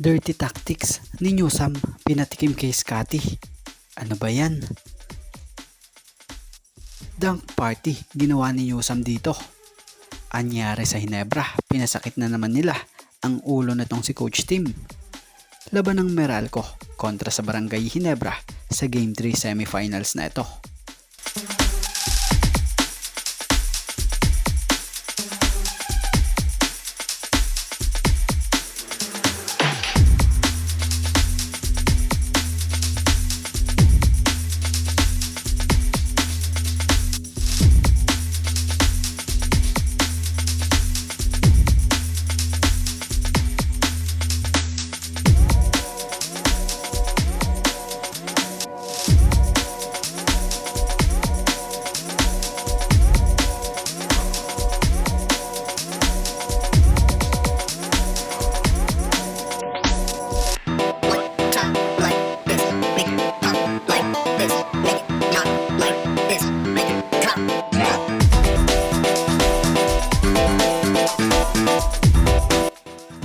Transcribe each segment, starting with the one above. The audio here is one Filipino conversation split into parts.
Dirty tactics ni Newsam pinatikim kay Scotty. Ano ba yan? Dunk party ginawa ni Newsam dito. Anyari sa Hinebra, pinasakit na naman nila ang ulo na tong si Coach Tim. Laban ng Meralco kontra sa Barangay Hinebra sa Game 3 semifinals na ito.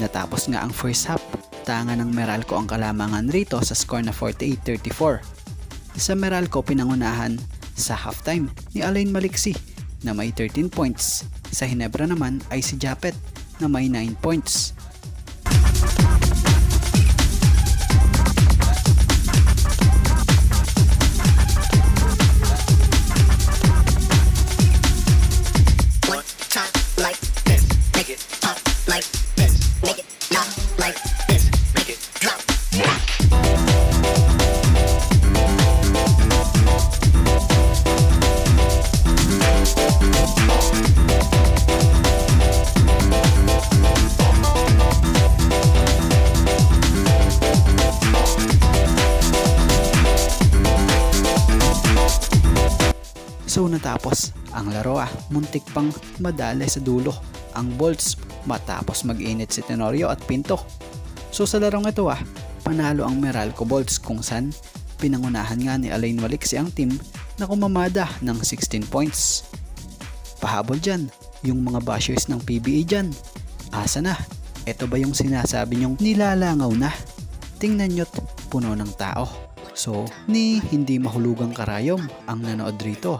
Natapos nga ang first half, tanga ng Meralco ang kalamangan rito sa score na 48-34. Sa Meralco pinangunahan sa halftime ni Alain Maliksi na may 13 points. Sa Hinebra naman ay si Japet na may 9 points. So natapos ang laro muntik pang madali sa dulo ang Bolts matapos mag-init si Tenorio at Pinto. So sa larong ito panalo ang Meralco Bolts kung saan pinangunahan nga ni Alain Maliksi ang team na kumamada ng 16 points. Pahabol dyan yung mga bashers ng PBA dyan. Asa na? Ito ba yung sinasabi nyong nilalangaw na? Tingnan nyo't puno ng tao. So, ni hindi mahulugang karayom ang nanood rito.